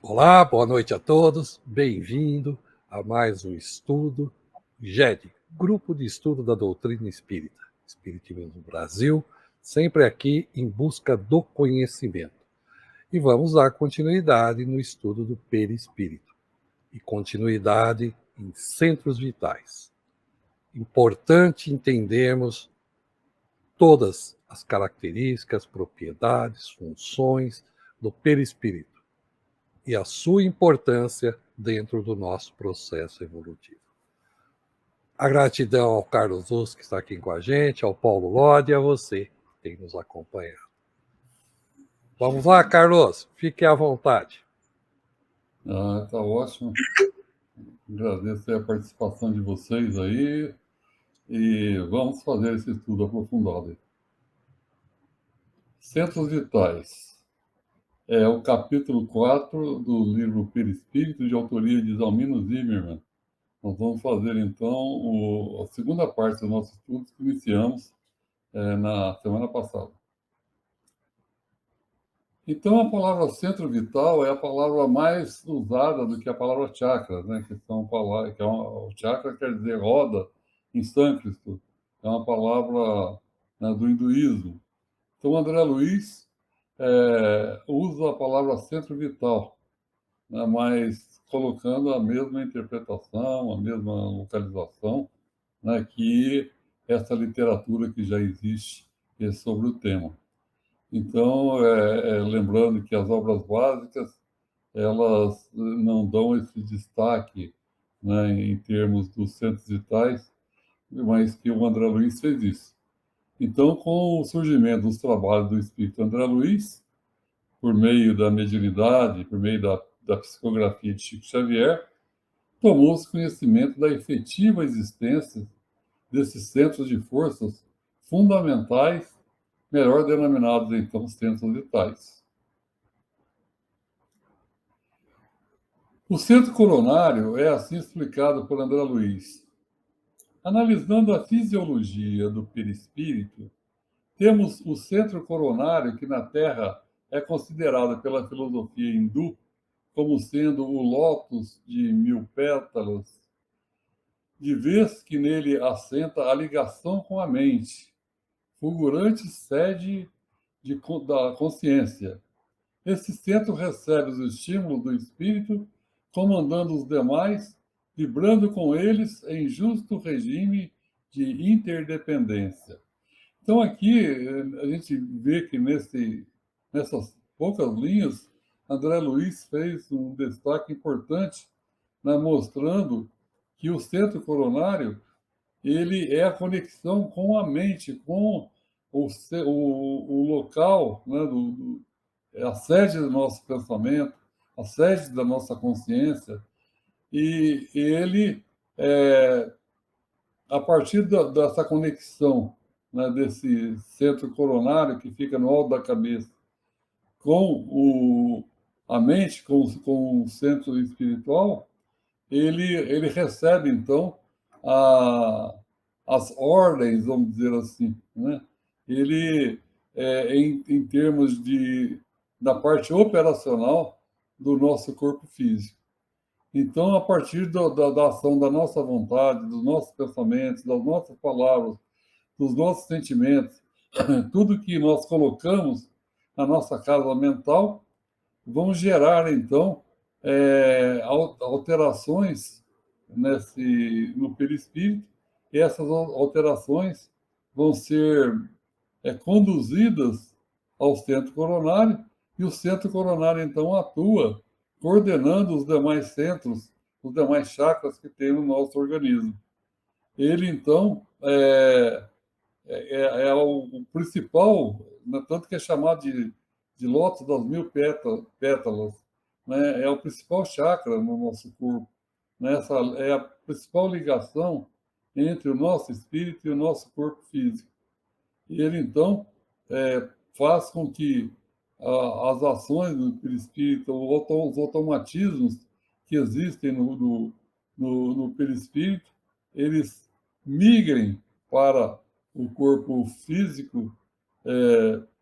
Olá, boa noite a todos. Bem-vindo a mais um estudo GED, Grupo de Estudo da Doutrina Espírita, Espiritismo Brasil, sempre aqui em busca do conhecimento. E vamos dar continuidade no estudo do perispírito e continuidade em centros vitais. Importante entendermos todas as características, propriedades, funções do perispírito e a sua importância dentro do nosso processo evolutivo. A gratidão ao Carlos Luz, que está aqui com a gente, ao Paulo Lodi e a você que tem nos acompanhado. Vamos lá, Carlos, fique à vontade. Tá ótimo. Agradeço a participação de vocês aí e vamos fazer esse estudo aprofundado. Centros vitais. É o capítulo 4 do livro Perispírito, de autoria de Zalmino Zimmermann. Nós vamos fazer, então, a segunda parte do nosso estudo que iniciamos na semana passada. Então, a palavra centro vital é a palavra mais usada do que a palavra chakra, né? O chakra quer dizer roda em sânscrito, é uma palavra, né, do hinduísmo. Então, André Luiz usa a palavra centro vital, né, mas colocando a mesma interpretação, a mesma localização, né, que essa literatura que já existe sobre o tema. Então, lembrando que as obras básicas, elas não dão esse destaque, né, em termos dos centros vitais, mas que o André Luiz fez isso. Então, com o surgimento dos trabalhos do espírito André Luiz, por meio da mediunidade, por meio da psicografia de Chico Xavier, tomou-se conhecimento da efetiva existência desses centros de forças fundamentais, melhor denominados, então, centros vitais. O centro coronário é assim explicado por André Luiz. Analisando a fisiologia do perispírito, temos o centro coronário, que na Terra é considerado pela filosofia hindu como sendo o lótus de 1000 pétalas, de vez que nele assenta a ligação com a mente, fulgurante sede da consciência. Esse centro recebe os estímulos do espírito, comandando os demais, vibrando com eles em justo regime de interdependência. Então, aqui, a gente vê que nessas poucas linhas, André Luiz fez um destaque importante, né, mostrando que o centro coronário ele é a conexão com a mente, com o local, né, é a sede do nosso pensamento, a sede da nossa consciência, e ele, a partir dessa conexão, né, desse centro coronário que fica no alto da cabeça, com a mente, com o centro espiritual, ele recebe, então, a, as ordens, vamos dizer assim, né? Ele, em termos da parte operacional do nosso corpo físico. Então, a partir da ação da nossa vontade, dos nossos pensamentos, das nossas palavras, dos nossos sentimentos, tudo que nós colocamos na nossa casa mental, vão gerar, então, alterações no perispírito, e essas alterações vão ser conduzidas ao centro coronário, e o centro coronário, então, atua coordenando os demais centros, os demais chakras que tem no nosso organismo. Ele, então, é o principal, né, tanto que é chamado de lótus das 1000 pétalas, né, é o principal chakra no nosso corpo. Né, essa é a principal ligação entre o nosso espírito e o nosso corpo físico. E ele, então, faz com que as ações do perispírito, os automatismos que existem no perispírito, eles migrem para o corpo físico,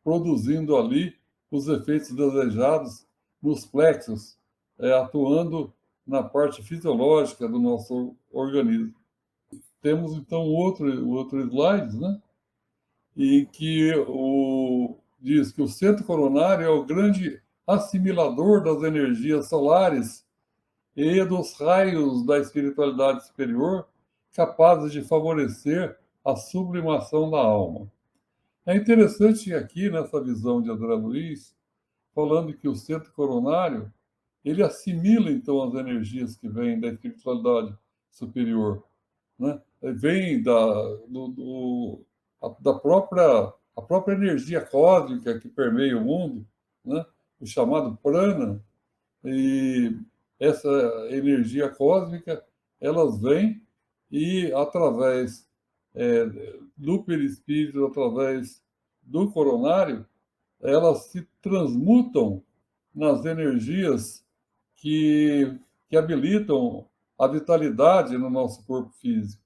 produzindo ali os efeitos desejados nos plexos, atuando na parte fisiológica do nosso organismo. Temos, então, outro slide, né? Em que diz que o centro coronário é o grande assimilador das energias solares e dos raios da espiritualidade superior, capazes de favorecer a sublimação da alma. É interessante aqui, nessa visão de André Luiz, falando que o centro coronário, ele assimila, então, as energias que vêm da espiritualidade superior, né? Vem da a própria energia cósmica que permeia o mundo, né? O chamado prana, e essa energia cósmica, elas vêm e, através do perispírito, através do coronário, elas se transmutam nas energias que habilitam a vitalidade no nosso corpo físico.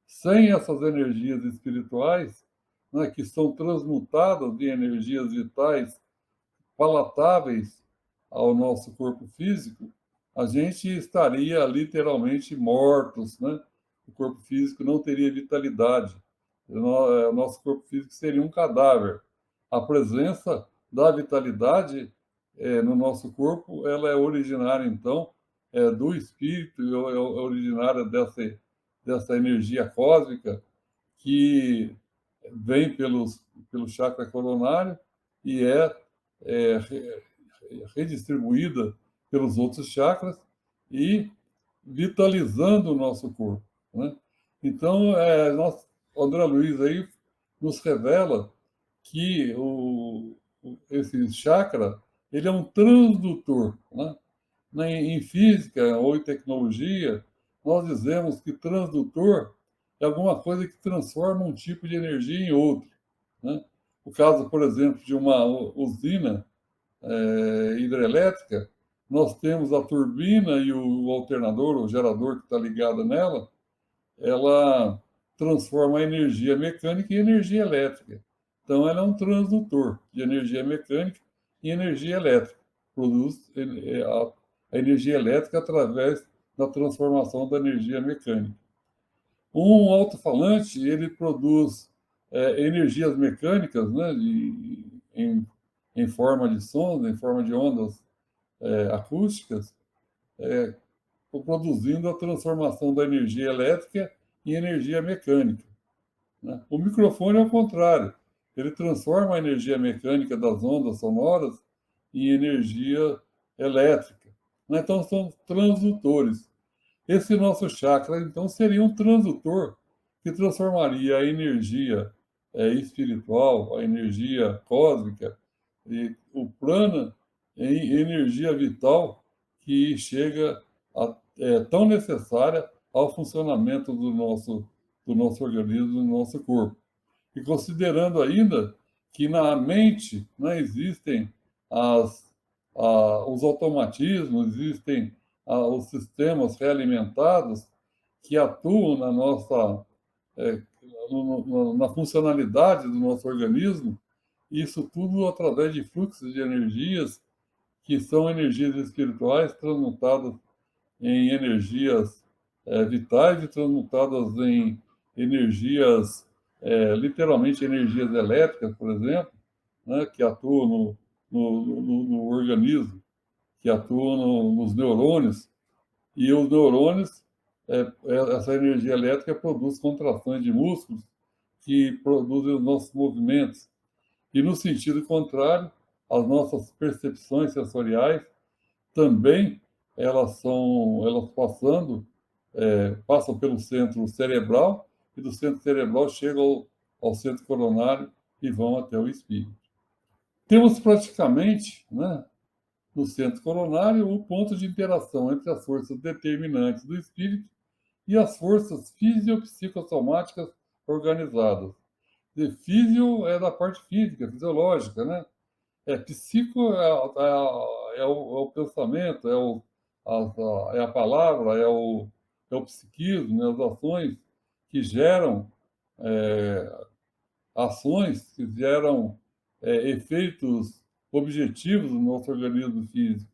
Sem essas energias espirituais, né, que são transmutadas em energias vitais palatáveis ao nosso corpo físico, a gente estaria literalmente mortos, né? O corpo físico não teria vitalidade. O nosso corpo físico seria um cadáver. A presença da vitalidade no nosso corpo, ela é originária, então, do espírito, é originária dessa energia cósmica que vem pelo chakra coronário e é redistribuída pelos outros chakras e vitalizando o nosso corpo, né? Então, o André Luiz aí nos revela que esse chakra, ele é um transdutor, né? Em física ou em tecnologia, nós dizemos que transdutor é alguma coisa que transforma um tipo de energia em outro, né? O caso, por exemplo, de uma usina hidrelétrica, nós temos a turbina e o alternador, o gerador que está ligado nela, ela transforma a energia mecânica em energia elétrica. Então, ela é um transdutor de energia mecânica em energia elétrica. Produz a energia elétrica através da transformação da energia mecânica. Um alto-falante, ele produz energias mecânicas, né, em forma de sons, em forma de ondas acústicas, produzindo a transformação da energia elétrica em energia mecânica, né? O microfone é o contrário. Ele transforma a energia mecânica das ondas sonoras em energia elétrica, né? Então, são transdutores. Esse nosso chakra, então, seria um transdutor que transformaria a energia espiritual, a energia cósmica, e o prana em energia vital que chega tão necessária ao funcionamento do nosso organismo, do nosso corpo. E considerando ainda que na mente, né, existem os automatismos, existem os sistemas realimentados que atuam na nossa na funcionalidade do nosso organismo, isso tudo através de fluxos de energias que são energias espirituais transmutadas em energias vitais e transmutadas em energias, literalmente energias elétricas, por exemplo, né, que atuam no organismo, que atuam nos neurônios. E os neurônios, essa energia elétrica produz contrações de músculos que produzem os nossos movimentos. E no sentido contrário, as nossas percepções sensoriais também elas passam pelo centro cerebral e do centro cerebral chegam ao centro coronário e vão até o espírito. Temos praticamente, né, no centro coronário o ponto de interação entre as forças determinantes do espírito e as forças fisiopsicossomáticas organizadas. E físio é da parte física, fisiológica, né? Psico é o pensamento, é a palavra, é o psiquismo, né? As ações que geram ações, que geram efeitos objetivos no nosso organismo físico.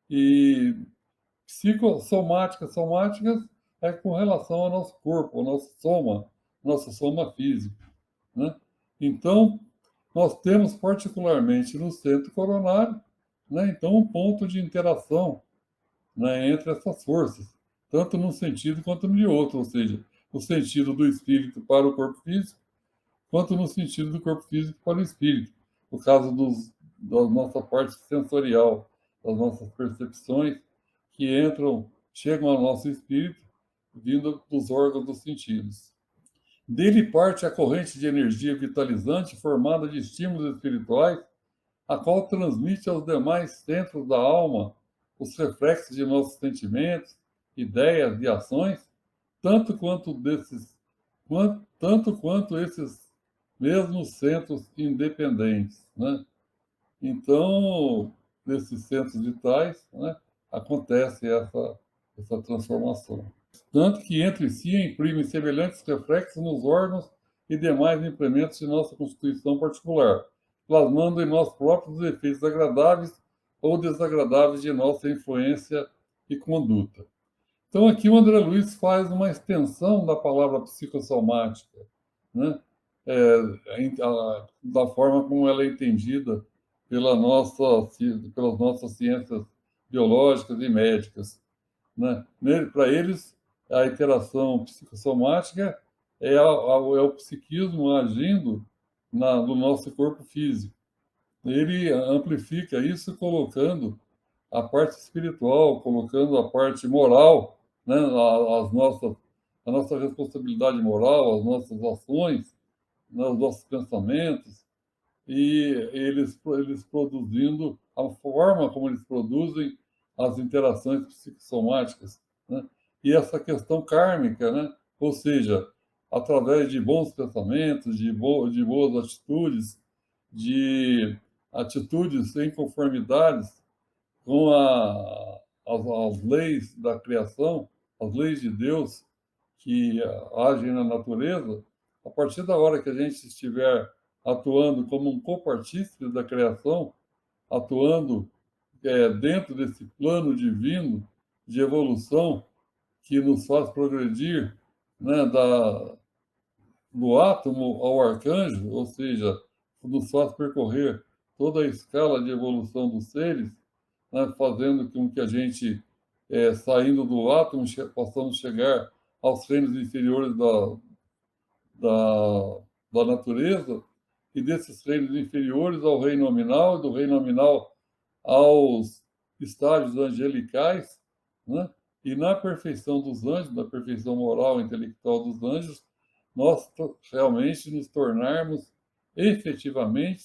E somáticas é com relação ao nosso corpo, ao nossa soma física, né? Então, nós temos particularmente no centro coronário, né, então um ponto de interação, né, entre essas forças, tanto num sentido quanto no outro, ou seja, o sentido do espírito para o corpo físico, quanto no sentido do corpo físico para o espírito, no caso da nossa parte sensorial, das nossas percepções que chegam ao nosso espírito, vindo dos órgãos dos sentidos. Dele parte a corrente de energia vitalizante formada de estímulos espirituais, a qual transmite aos demais centros da alma os reflexos de nossos sentimentos, ideias e ações, tanto quanto esses mesmos centros independentes, né? Então, nesses centros vitais, né, acontece essa transformação. Tanto que entre si imprimem semelhantes reflexos nos órgãos e demais implementos de nossa constituição particular, plasmando em nós próprios os efeitos agradáveis ou desagradáveis de nossa influência e conduta. Então, aqui o André Luiz faz uma extensão da palavra psicossomática, né? Da forma como ela é entendida pelas nossas ciências biológicas e médicas, né? Para eles, a interação psicossomática é o psiquismo agindo no nosso corpo físico. Ele amplifica isso colocando a parte espiritual, colocando a parte moral, né? A nossa responsabilidade moral, as nossas ações, né? Os nossos pensamentos, e eles produzindo a forma como eles produzem as interações psicossomáticas, né? E essa questão kármica, né? Ou seja, através de bons pensamentos, de boas atitudes, de atitudes em conformidades com as leis da criação, as leis de Deus que agem na natureza, a partir da hora que a gente estiver atuando como um copartícipe da criação, atuando dentro desse plano divino de evolução que nos faz progredir, né, do átomo ao arcanjo, ou seja, nos faz percorrer toda a escala de evolução dos seres, né, fazendo com que a gente, saindo do átomo, possamos chegar aos reinos inferiores da, da natureza, e desses reinos inferiores ao reino nominal, do reino nominal aos estágios angelicais, né? E na perfeição dos anjos, na perfeição moral e intelectual dos anjos, nós realmente nos tornarmos efetivamente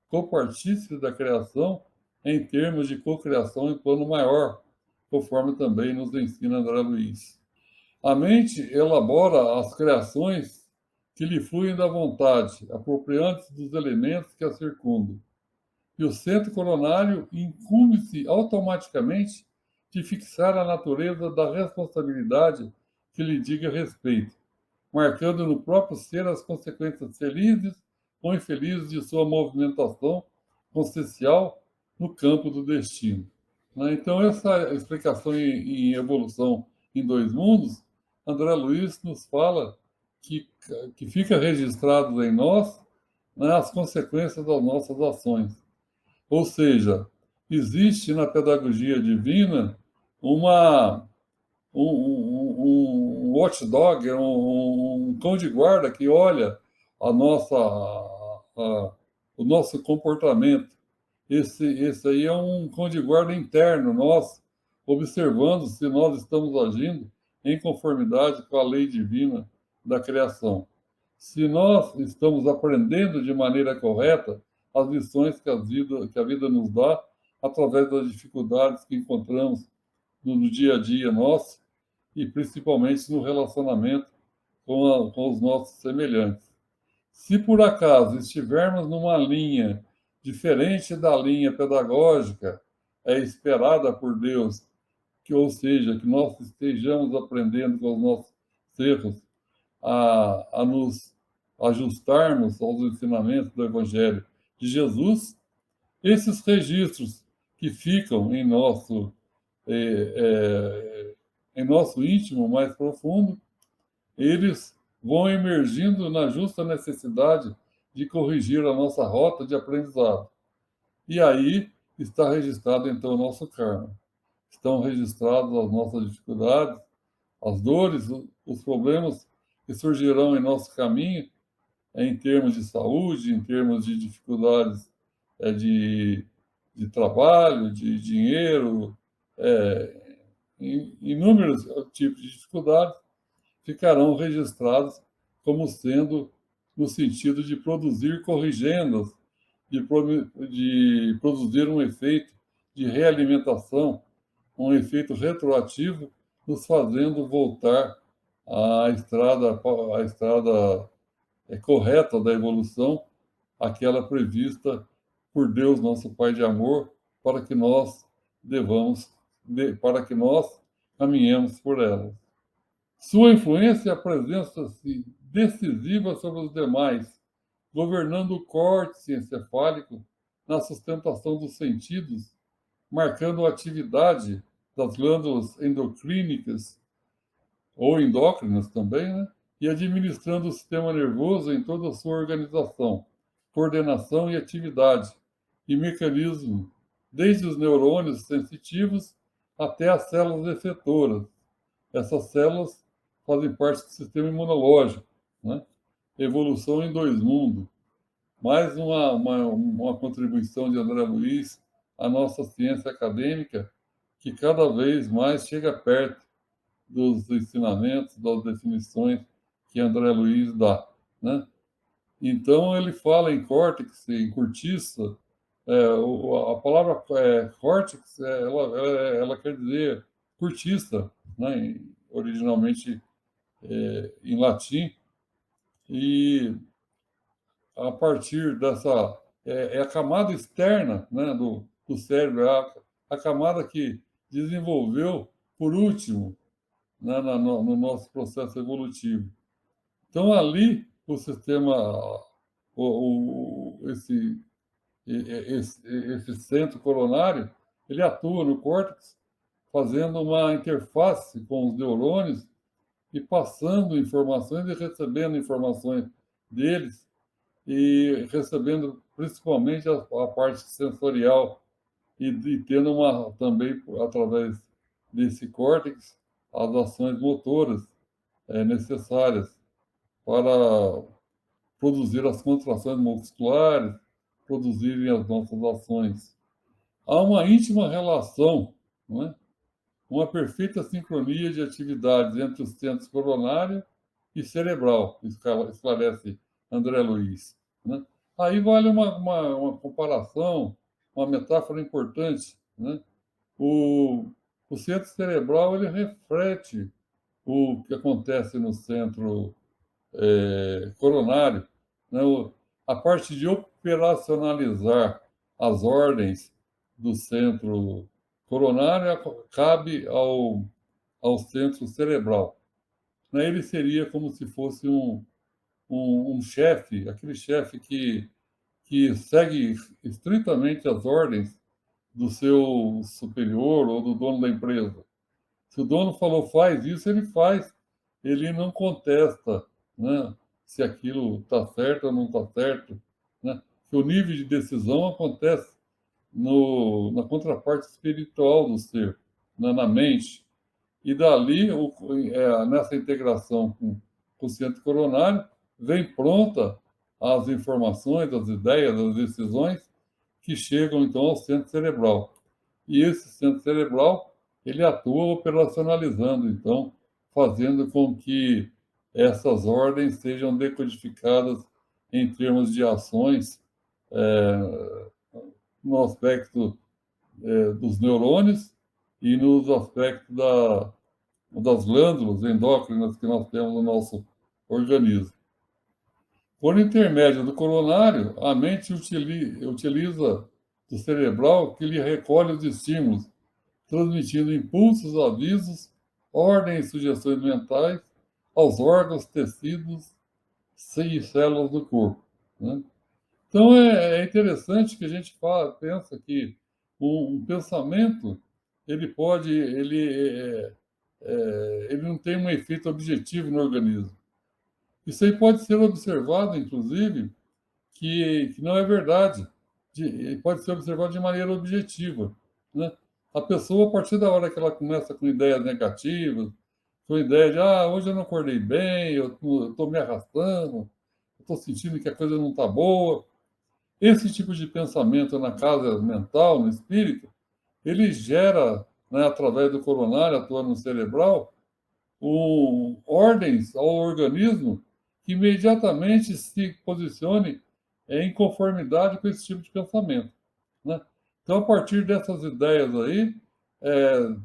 copartícipes da criação em termos de cocriação em plano maior, conforme também nos ensina André Luiz. A mente elabora as criações que lhe fluem da vontade, apropriando-se dos elementos que a circundam. E o centro coronário incumbe-se automaticamente de fixar a natureza da responsabilidade que lhe diga respeito, marcando no próprio ser as consequências felizes ou infelizes de sua movimentação consciencial no campo do destino. Então, essa explicação em evolução em dois mundos, André Luiz nos fala que fica registrado em nós, né, as consequências das nossas ações. Ou seja, existe na pedagogia divina um watchdog, um cão de guarda que olha o nosso comportamento. Esse aí é um cão de guarda interno, nós observando se nós estamos agindo em conformidade com a lei divina da criação. Se nós estamos aprendendo de maneira correta as lições que a vida nos dá através das dificuldades que encontramos no dia a dia nosso e principalmente no relacionamento com os nossos semelhantes. Se por acaso estivermos numa linha diferente da linha pedagógica esperada por Deus, ou seja, que nós estejamos aprendendo com os nossos erros a nos ajustarmos aos ensinamentos do Evangelho de Jesus, esses registros que ficam em nosso em nosso íntimo mais profundo, eles vão emergindo na justa necessidade de corrigir a nossa rota de aprendizado. E aí está registrado, então, o nosso karma. Estão registradas as nossas dificuldades, as dores, os problemas que surgirão em nosso caminho, em termos de saúde, em termos de dificuldades de trabalho, de dinheiro, inúmeros tipos de dificuldades ficarão registrados como sendo no sentido de produzir corrigendas, de produzir um efeito de realimentação, um efeito retroativo, nos fazendo voltar à estrada correta da evolução, aquela prevista por Deus, nosso Pai de amor, para que nós para que nós caminhemos por ela. Sua influência apresenta-se decisiva sobre os demais, governando o córtex encefálico na sustentação dos sentidos, marcando a atividade das glândulas endocrínicas ou endócrinas também, né? E administrando o sistema nervoso em toda a sua organização, coordenação e atividade, e mecanismo, desde os neurônios sensitivos até as células efetoras. Essas células fazem parte do sistema imunológico, né? Evolução em dois mundos. Mais uma contribuição de André Luiz à nossa ciência acadêmica, que cada vez mais chega perto dos ensinamentos, das definições que André Luiz dá, né? Então, ele fala em córtex, em cortiça. A palavra córtex, ela quer dizer cortiça, né? Originalmente em latim, e a partir dessa... É a camada externa, né, do cérebro, a camada que desenvolveu, por último, né, no nosso processo evolutivo. Então, ali, o sistema, esse centro coronário, ele atua no córtex, fazendo uma interface com os neurônios e passando informações e recebendo informações deles, e recebendo principalmente a parte sensorial, e tendo também, através desse córtex, as ações motoras necessárias para produzir as contrações musculares, produzirem as nossas ações. Há uma íntima relação, não é? Uma perfeita sincronia de atividades entre o centro coronário e cerebral, esclarece André Luiz, né? Aí vale uma comparação, uma metáfora importante, né? O centro cerebral, ele reflete o que acontece no centro coronário, né? A parte de operacionalizar as ordens do centro coronário cabe ao centro cerebral, né? Ele seria como se fosse um chefe, aquele chefe que segue estritamente as ordens do seu superior ou do dono da empresa. Se o dono falou faz isso, ele faz. Ele não contesta, né, se aquilo está certo ou não está certo, né? Que o nível de decisão acontece na contraparte espiritual do ser, na mente. E dali, nessa integração com o centro coronário, vem pronta as informações, as ideias, as decisões que chegam, então, ao centro cerebral. E esse centro cerebral, ele atua operacionalizando, então, fazendo com que essas ordens sejam decodificadas em termos de ações no aspecto dos neurônios e nos aspectos das glândulas endócrinas que nós temos no nosso organismo. Por intermédio do coronário, a mente utiliza do cerebral, que lhe recolhe os estímulos, transmitindo impulsos, avisos, ordens e sugestões mentais aos órgãos, tecidos e células do corpo, né? Então, é interessante que a gente pensa que um pensamento, ele não tem um efeito objetivo no organismo. Isso aí pode ser observado, inclusive, que não é verdade. Pode ser observado de maneira objetiva, né? A pessoa, a partir da hora que ela começa com ideias negativas, com ideia de, hoje eu não acordei bem, eu estou me arrastando, estou sentindo que a coisa não está boa. Esse tipo de pensamento na casa mental, no espírito, ele gera, né, através do coronário, atuando no cerebral, ordens ao organismo que imediatamente se posicione em conformidade com esse tipo de pensamento, né? Então, a partir dessas ideias aí, é,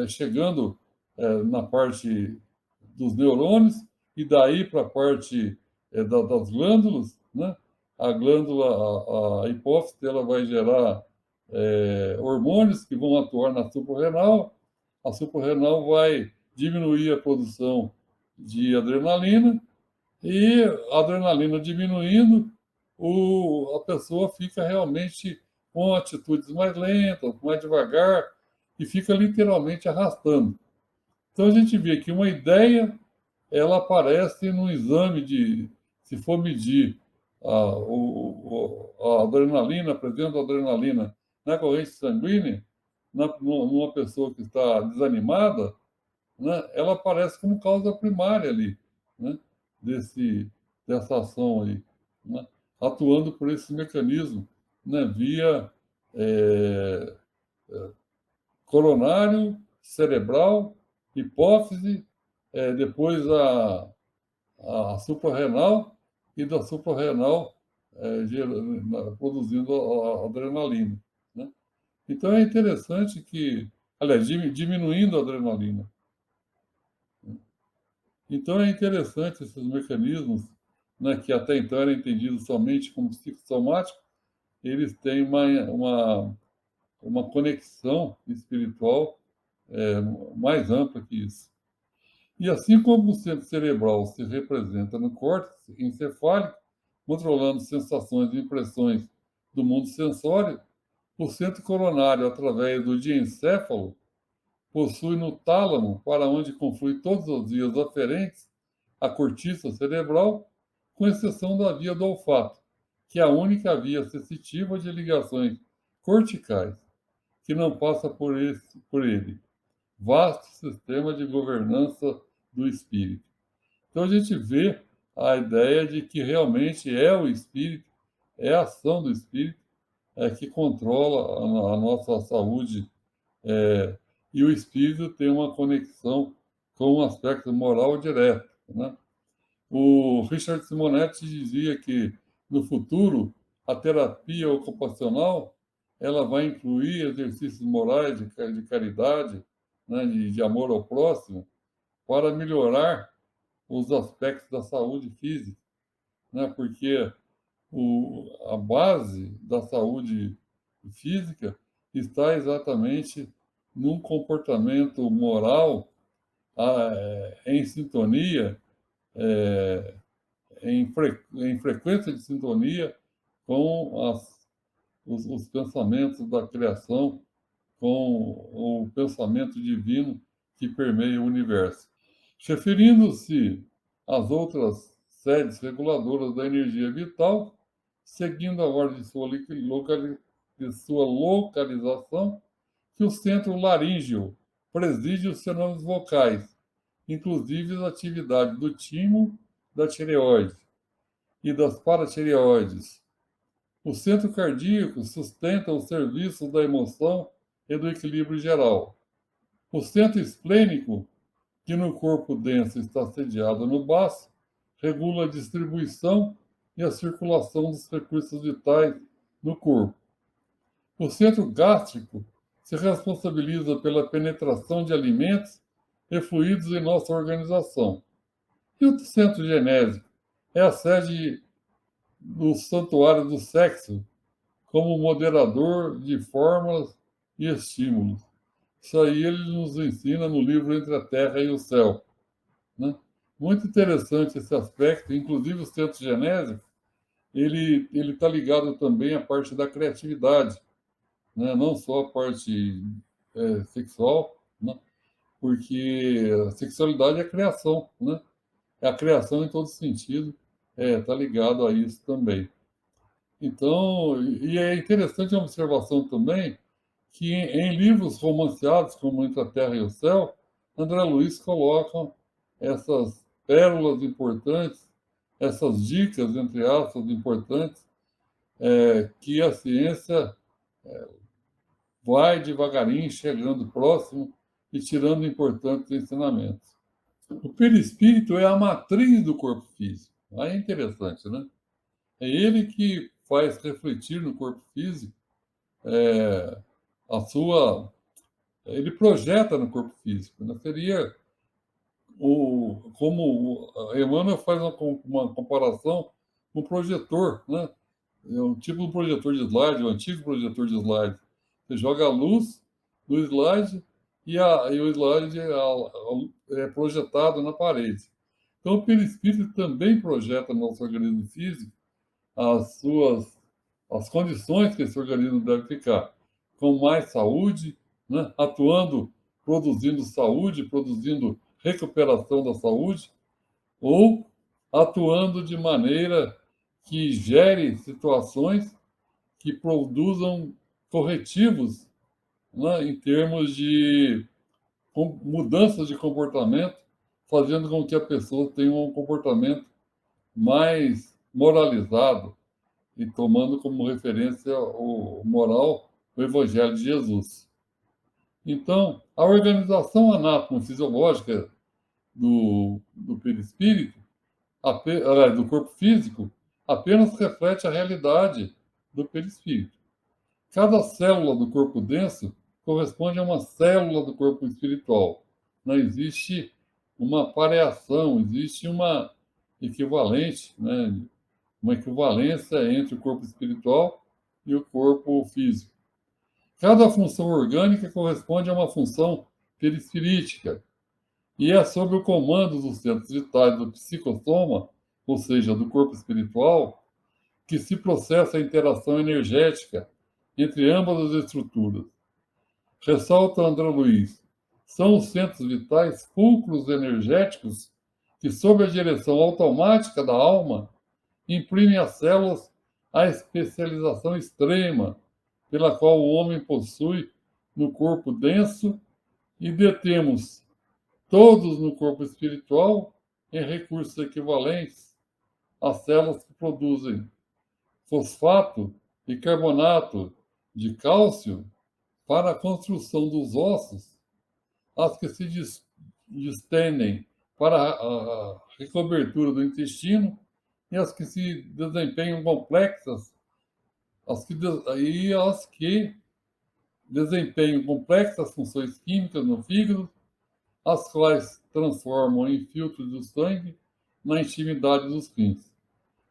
chegando na parte dos neurônios e daí para a parte das glândulas, né? A glândula, a hipófise, ela vai gerar hormônios que vão atuar na suprarrenal. A suprarrenal vai diminuir a produção de adrenalina e a adrenalina diminuindo, a pessoa fica realmente com atitudes mais lentas, mais devagar e fica literalmente arrastando. Então a gente vê que uma ideia ela aparece no exame se for medir a adrenalina, a presença da adrenalina na corrente sanguínea, numa pessoa que está desanimada, né, ela aparece como causa primária ali, né, dessa ação aí, né, atuando por esse mecanismo, né, via é, coronário, cerebral, hipófise, depois a suprarrenal e da suprarrenal produzindo a adrenalina, né? Então é interessante que, aliás, diminuindo a adrenalina. Então é interessante esses mecanismos, né, que até então eram entendidos somente como psicossomáticos, eles têm uma conexão espiritual mais ampla que isso. E assim como o centro cerebral se representa no córtex encefálico, controlando sensações e impressões do mundo sensório, o centro coronário, através do diencéfalo, possui no tálamo, para onde conflui todos os vias aferentes à cortiça cerebral, com exceção da via do olfato, que é a única via sensitiva de ligações corticais, que não passa por ele. Vasto sistema de governança do espírito. Então a gente vê a ideia de que realmente é o espírito, é a ação do espírito que controla a nossa saúde, e o espírito tem uma conexão com um aspecto moral direto, né? O Richard Simonetti dizia que no futuro a terapia ocupacional ela vai incluir exercícios morais de caridade, né, de amor ao próximo, para melhorar os aspectos da saúde física, né? Porque a base da saúde física está exatamente num comportamento moral em sintonia, é, em frequência de sintonia com os pensamentos da criação, com o pensamento divino que permeia o universo. Referindo-se às outras sedes reguladoras da energia vital, seguindo a ordem de sua localização, que o centro laríngeo preside os fenômenos vocais, inclusive as atividades do timo, da tireoide e das paratireoides. O centro cardíaco sustenta os serviços da emoção e do equilíbrio geral. O centro esplênico, que no corpo denso está sediado no baço, regula a distribuição e a circulação dos recursos vitais no corpo. O centro gástrico se responsabiliza pela penetração de alimentos e fluidos em nossa organização. E o centro genésico é a sede do santuário do sexo, como moderador de formas e estímulos. Isso aí ele nos ensina no livro Entre a Terra e o Céu, né? Muito interessante esse aspecto, inclusive o centro genésico, ele está ligado também à parte da criatividade, né? Não só a parte sexual, né? Porque a sexualidade é a criação, né? É a criação em todo sentido, está ligado a isso também. Então, e é interessante a observação também que em livros romanceados, como Entre a Terra e o Céu, André Luiz coloca essas pérolas importantes, essas dicas, entre aspas, importantes, que a ciência vai devagarinho chegando próximo e tirando importantes ensinamentos. O perispírito é a matriz do corpo físico. Aí é interessante, né? É ele que faz refletir no corpo físico é, a sua. Ele projeta no corpo físico. Né? Seria como o Emmanuel faz uma comparação com o projetor, né? É um tipo de projetor de slide, o antigo projetor de slide. Você joga a luz no slide e o slide é projetado na parede. Então, o perispírito também projeta no nosso organismo físico as suas as condições que esse organismo deve ficar, com mais saúde, né? Atuando, produzindo saúde, produzindo recuperação da saúde, ou atuando de maneira que gere situações que produzam corretivos, né, em termos de mudanças de comportamento, fazendo com que a pessoa tenha um comportamento mais moralizado e tomando como referência o moral o Evangelho de Jesus. Então, a organização anatomo-fisiológica do perispírito, do corpo físico, apenas reflete a realidade do perispírito. Cada célula do corpo denso corresponde a uma célula do corpo espiritual. Não existe uma pareação, existe uma equivalente, né? Uma equivalência entre o corpo espiritual e o corpo físico. Cada função orgânica corresponde a uma função perispirítica, e é sob o comando dos centros vitais do psicossoma, ou seja, do corpo espiritual, que se processa a interação energética entre ambas as estruturas. Ressalta André Luiz, são os centros vitais fulcros energéticos que, sob a direção automática da alma, imprimem às células a especialização extrema pela qual o homem possui no corpo denso e detemos todos no corpo espiritual em recursos equivalentes às células que produzem fosfato e carbonato de cálcio para a construção dos ossos, as que se distendem para a recobertura do intestino e as que se desempenham complexas, as que desempenham complexas funções químicas no fígado, as quais transformam em filtros do sangue na intimidade dos rins.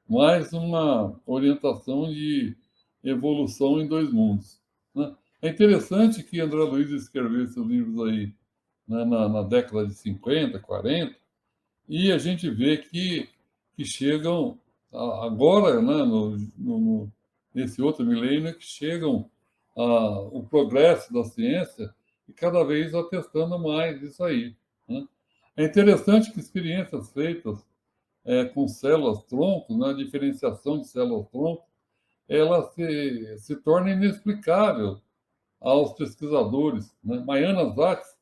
Mais uma orientação de evolução em dois mundos. Né? É interessante que André Luiz escreveu esses livros aí, né, na década de 50, 40, e a gente vê que chegam agora, né, nesse outro milênio, que chegam o progresso da ciência e cada vez atestando mais isso aí. Né? É interessante que experiências feitas com células-tronco, na diferenciação de células-tronco, ela se torna inexplicável aos pesquisadores. Né? Maiana Zatz,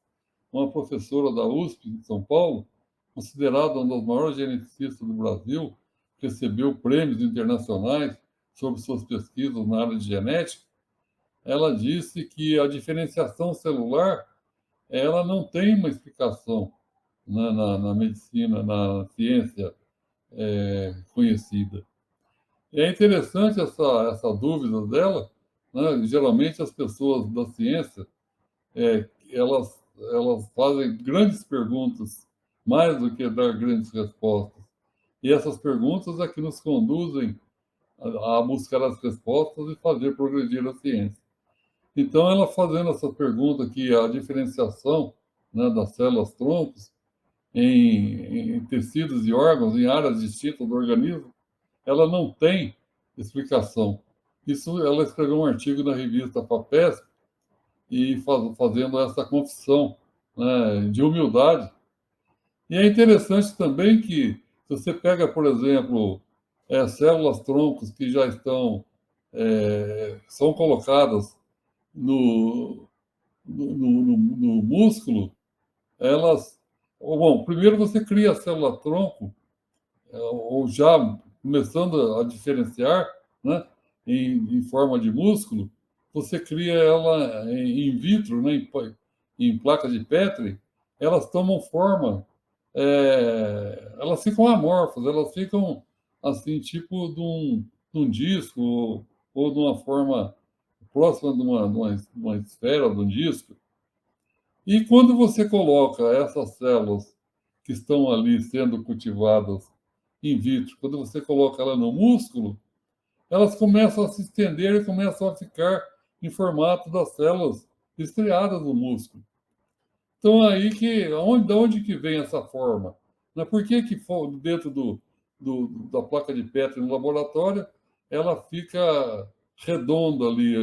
uma professora da USP de São Paulo, considerada uma das maiores geneticistas do Brasil, recebeu prêmios internacionais sobre suas pesquisas na área de genética. Ela disse que a diferenciação celular ela não tem uma explicação na medicina, na ciência conhecida. E é interessante essa dúvida dela, né? Geralmente as pessoas da ciência, elas fazem grandes perguntas, mais do que dar grandes respostas. E essas perguntas é que nos conduzem a buscar as respostas e fazer progredir a ciência. Então, ela fazendo essa pergunta aqui, a diferenciação, né, das células-troncos em tecidos e órgãos, em áreas distintas do organismo, ela não tem explicação. Isso, ela escreveu um artigo na revista FAPESP e fazendo essa confissão, né, de humildade. E é interessante também que, se você pega, por exemplo, células troncos que já são colocadas no, no músculo, elas. Bom, primeiro você cria a célula tronco, ou já começando a diferenciar, né, em forma de músculo, você cria ela in vitro, né, em placa de Petri, elas tomam forma, elas ficam amorfas, elas ficam assim, tipo de um disco, ou de uma forma próxima de uma esfera, de um disco. E quando você coloca essas células que estão ali sendo cultivadas in vitro, quando você coloca ela no músculo, elas começam a se estender e começam a ficar em formato das células estriadas no músculo. Então aí de onde que vem essa forma? Né? Por que que dentro da placa de Petri no laboratório ela fica redonda ali,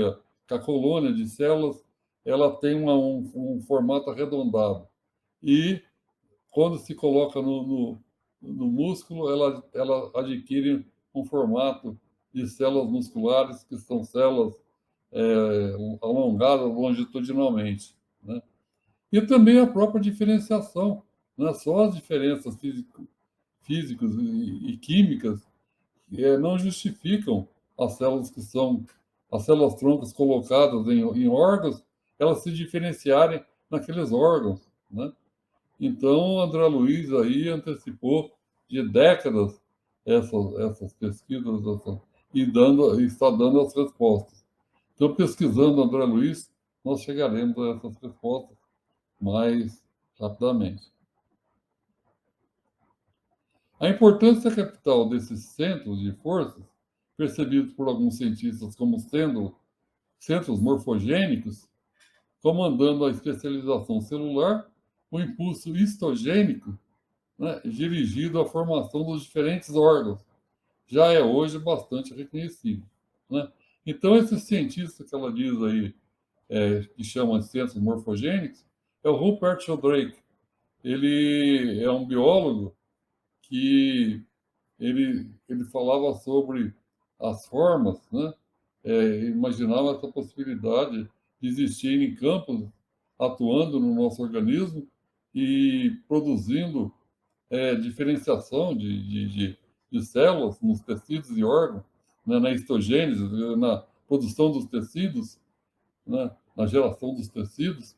com a colônia de células, ela tem um formato arredondado. E quando se coloca no músculo, ela adquire um formato de células musculares, que são células alongadas longitudinalmente, né? E também a própria diferenciação, né? Só as diferenças físicas e químicas não justificam as células troncos colocadas em órgãos, elas se diferenciarem naqueles órgãos, né? Então, André Luiz aí antecipou de décadas essas pesquisas, e está dando as respostas. Então, pesquisando André Luiz, nós chegaremos a essas respostas mais rapidamente. A importância capital desses centros de forças, percebidos por alguns cientistas como sendo centros morfogênicos, comandando a especialização celular, o impulso histogênico, né, dirigido à formação dos diferentes órgãos, já é hoje bastante reconhecido, né? Então, esse cientista que ela diz aí, que chama de centros morfogênicos, é o Rupert Sheldrake. Ele é um biólogo que ele falava sobre as formas, né? Imaginava essa possibilidade de existirem campos atuando no nosso organismo e produzindo diferenciação de células nos tecidos e órgãos, né, na histogênese, na produção dos tecidos, né, na geração dos tecidos.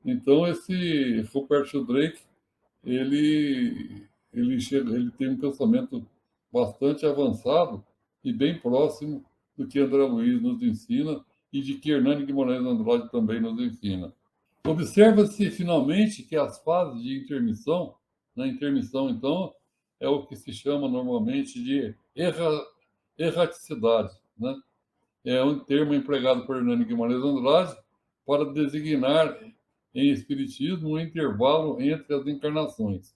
Então, esse Rupert Sheldrake, ele tem um pensamento bastante avançado e bem próximo do que André Luiz nos ensina e de que Hernani Guimarães Andrade também nos ensina. Observa-se, finalmente, que as fases de intermissão, na intermissão, então, é o que se chama normalmente de erraticidade, né? É um termo empregado por Hernani Guimarães Andrade para designar em espiritismo um intervalo entre as encarnações.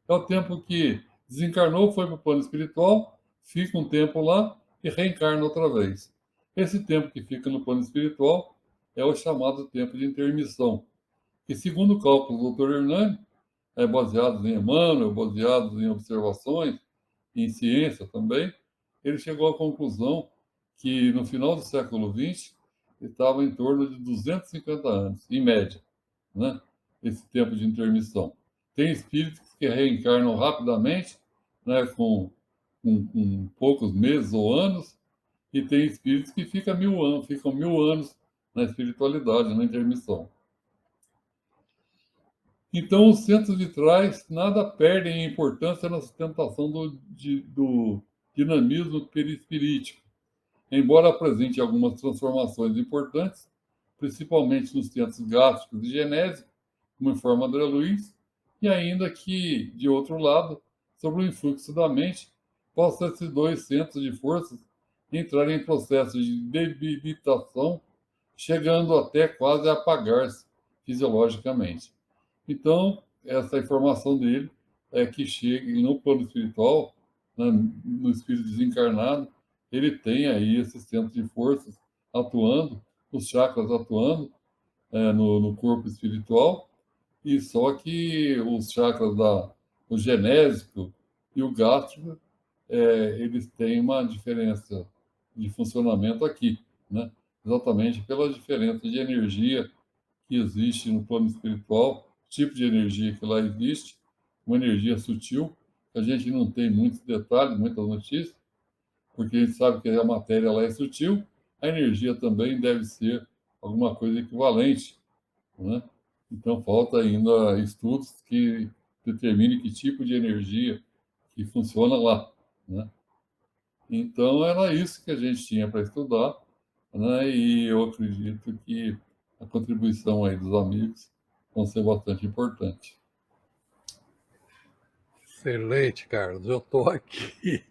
É o tempo que desencarnou, foi para o plano espiritual, fica um tempo lá e reencarna outra vez. Esse tempo que fica no plano espiritual é o chamado tempo de intermissão, que, segundo o cálculo do Dr. Hernani, baseados em Emmanuel, baseados em observações, em ciência também, ele chegou à conclusão que no final do século XX estava em torno de 250 anos, em média, né? Esse tempo de intermissão. Tem espíritos que reencarnam rapidamente, né, com poucos meses ou anos, e tem espíritos que ficam 1000 anos na espiritualidade, na intermissão. Então, os centros vitrais nada perdem em importância na sustentação do dinamismo perispirítico, embora apresente algumas transformações importantes, principalmente nos centros gástricos e genésicos, como informa André Luiz, e ainda que, de outro lado, sobre o influxo da mente, possam esses dois centros de forças entrarem em processo de debilitação, chegando até quase a apagar-se fisiologicamente. Então, essa informação dele é que chega no plano espiritual, né, no espírito desencarnado, ele tem aí esse centro de forças atuando, os chakras atuando no corpo espiritual, e só que os chakras o genésico e o gástrico, eles têm uma diferença de funcionamento aqui, né? Exatamente pela diferença de energia que existe no plano espiritual, tipo de energia que lá existe, uma energia sutil, que a gente não tem muitos detalhes, muitas notícias, porque a gente sabe que a matéria lá é sutil, a energia também deve ser alguma coisa equivalente, né? Então, falta ainda estudos que determinem que tipo de energia que funciona lá, né? Então, era isso que a gente tinha para estudar, né? E eu acredito que a contribuição aí dos amigos vão ser bastante importante. Excelente, Carlos. Eu estou aqui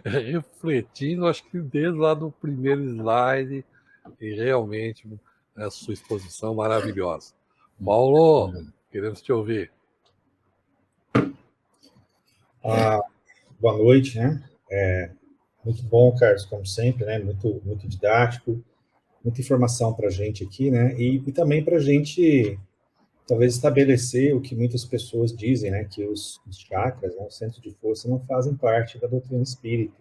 refletindo, acho que desde lá do primeiro slide, e realmente a sua exposição maravilhosa. Paulo, queremos te ouvir. Boa noite, né? Muito bom, Carlos, como sempre, né? Muito didático, muita informação para a gente aqui, né? E também para a gente, talvez, estabelecer o que muitas pessoas dizem, né? Que os chakras, né, o centro de força, não fazem parte da doutrina espírita.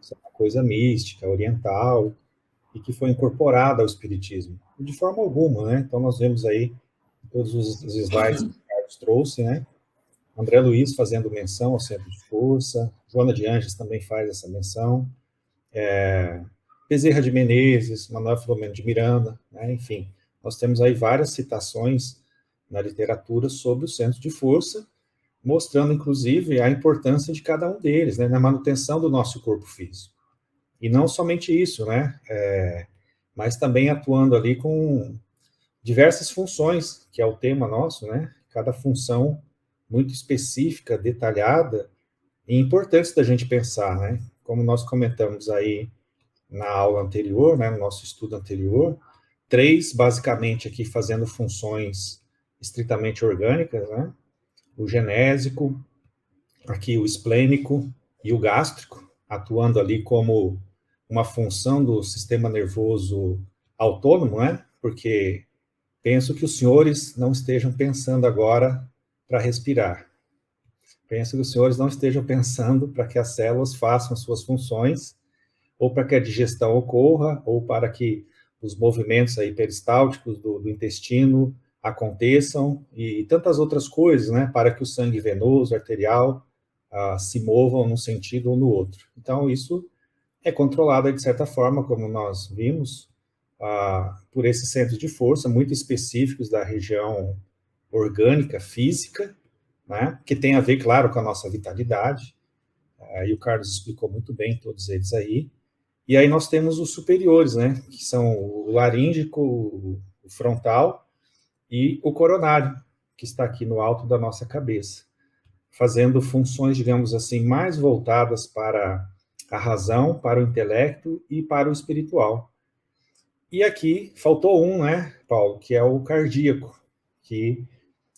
Isso é uma coisa mística, oriental, e que foi incorporada ao espiritismo. De forma alguma, né? Então, nós vemos aí todos os slides que o Carlos trouxe, né? André Luiz fazendo menção ao centro de força, Joana de Anjos também faz essa menção, Bezerra de Menezes, Manuel Filomeno de Miranda, né? Enfim, nós temos aí várias citações na literatura sobre o centro de força, mostrando, inclusive, a importância de cada um deles, né, na manutenção do nosso corpo físico. E não somente isso, né, mas também atuando ali com diversas funções, que é o tema nosso, né, cada função muito específica, detalhada, e importante da gente pensar, né, como nós comentamos aí na aula anterior, né, no nosso estudo anterior, 3, basicamente, aqui fazendo funções estritamente orgânicas, né, o genésico, aqui o esplênico e o gástrico, atuando ali como uma função do sistema nervoso autônomo, né, porque penso que os senhores não estejam pensando agora para respirar. Penso que os senhores não estejam pensando para que as células façam as suas funções, ou para que a digestão ocorra, ou para que os movimentos aí peristálticos do intestino aconteçam, e tantas outras coisas, né, para que o sangue venoso, arterial, se movam num sentido ou no outro. Então, isso é controlado, de certa forma, como nós vimos, por esses centros de força muito específicos da região orgânica, física, né, que tem a ver, claro, com a nossa vitalidade, e o Carlos explicou muito bem todos eles aí. E aí nós temos os superiores, né, que são o laríngico, o frontal e o coronário, que está aqui no alto da nossa cabeça, fazendo funções, digamos assim, mais voltadas para a razão, para o intelecto e para o espiritual. E aqui faltou um, né, Paulo, que é o cardíaco, que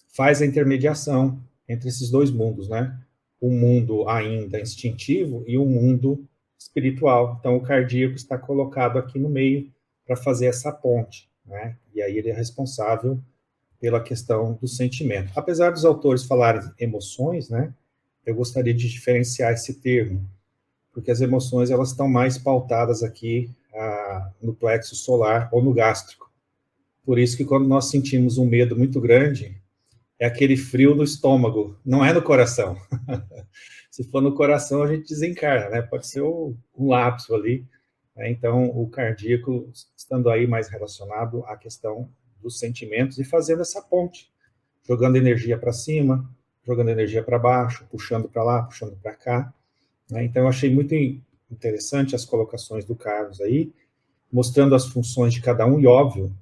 faz a intermediação entre esses dois mundos, né? Um mundo ainda instintivo e um mundo espiritual. Então, o cardíaco está colocado aqui no meio para fazer essa ponte, né? E aí ele é responsável pela questão do sentimento. Apesar dos autores falarem emoções, né? Eu gostaria de diferenciar esse termo, porque as emoções elas estão mais pautadas aqui no plexo solar ou no gástrico. Por isso que quando nós sentimos um medo muito grande, é aquele frio no estômago, não é no coração. Se for no coração, a gente desencarna, né? Pode ser um lapso ali. Né? Então, o cardíaco, estando aí mais relacionado à questão dos sentimentos e fazendo essa ponte, jogando energia para cima, jogando energia para baixo, puxando para lá, puxando para cá. Né? Então, eu achei muito interessante as colocações do Carlos aí, mostrando as funções de cada um, e óbvio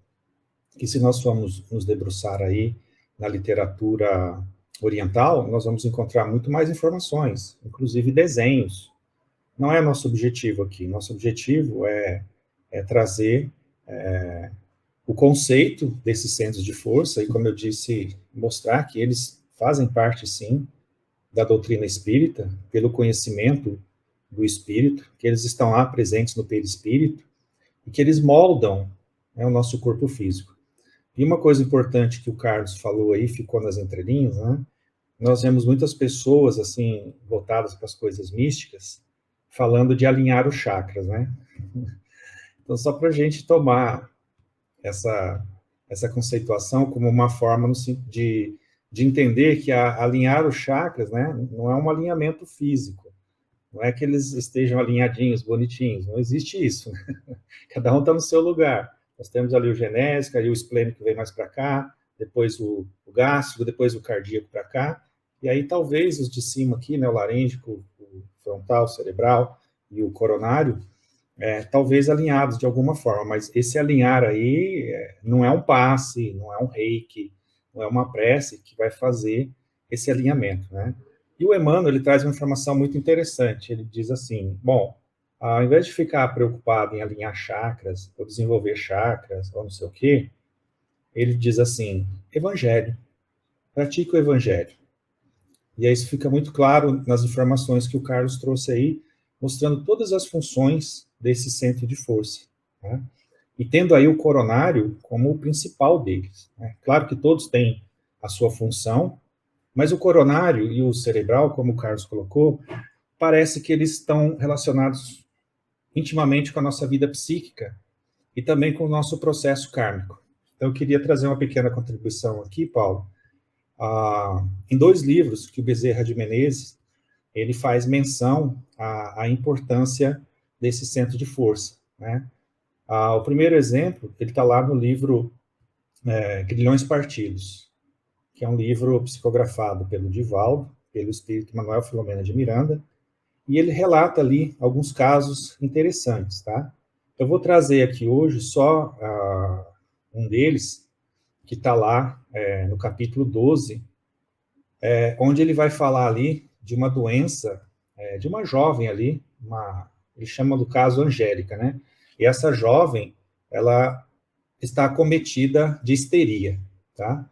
que se nós formos nos debruçar aí na literatura oriental, nós vamos encontrar muito mais informações, inclusive desenhos. Não é nosso objetivo aqui. Nosso objetivo é trazer o conceito desses centros de força e, como eu disse, mostrar que eles fazem parte, sim, da doutrina espírita, pelo conhecimento do espírito, que eles estão lá presentes no perispírito, e que eles moldam, né, o nosso corpo físico. E uma coisa importante que o Carlos falou aí, ficou nas entrelinhas, né? Nós vemos muitas pessoas, assim, voltadas para as coisas místicas, falando de alinhar os chakras, né? Então, só para a gente tomar essa conceituação como uma forma de entender que alinhar os chakras, né, não é um alinhamento físico, não é que eles estejam alinhadinhos, bonitinhos, não existe isso, né? Cada um está no seu lugar. Nós temos ali o genésico, aí o esplênico vem mais para cá, depois o gástrico, depois o cardíaco para cá, e aí talvez os de cima aqui, né, o larêngico, o frontal, o cerebral e o coronário, talvez alinhados de alguma forma, mas esse alinhar aí não é um passe, não é um reiki, não é uma prece que vai fazer esse alinhamento, né? E o Emmanuel, ele traz uma informação muito interessante, ele diz assim, bom, ao invés de ficar preocupado em alinhar chakras, ou desenvolver chakras, ou não sei o quê, ele diz assim, evangelho, pratique o evangelho. E aí isso fica muito claro nas informações que o Carlos trouxe aí, mostrando todas as funções desse centro de força, né? E tendo aí o coronário como o principal deles, né? Claro que todos têm a sua função, mas o coronário e o cerebral, como o Carlos colocou, parece que eles estão relacionados intimamente com a nossa vida psíquica e também com o nosso processo kármico. Então, eu queria trazer uma pequena contribuição aqui, Paulo. Em 2 livros que o Bezerra de Menezes, ele faz menção à importância desse centro de força, né? O primeiro exemplo, ele está lá no livro Grilhões Partidos, que é um livro psicografado pelo Divaldo, pelo espírito Manuel Filomena de Miranda, e ele relata ali alguns casos interessantes, tá? Eu vou trazer aqui hoje só um deles, que está lá no capítulo 12, onde ele vai falar ali de uma doença, de uma jovem ali, ele chama do caso Angélica, né? E essa jovem, ela está acometida de histeria, tá?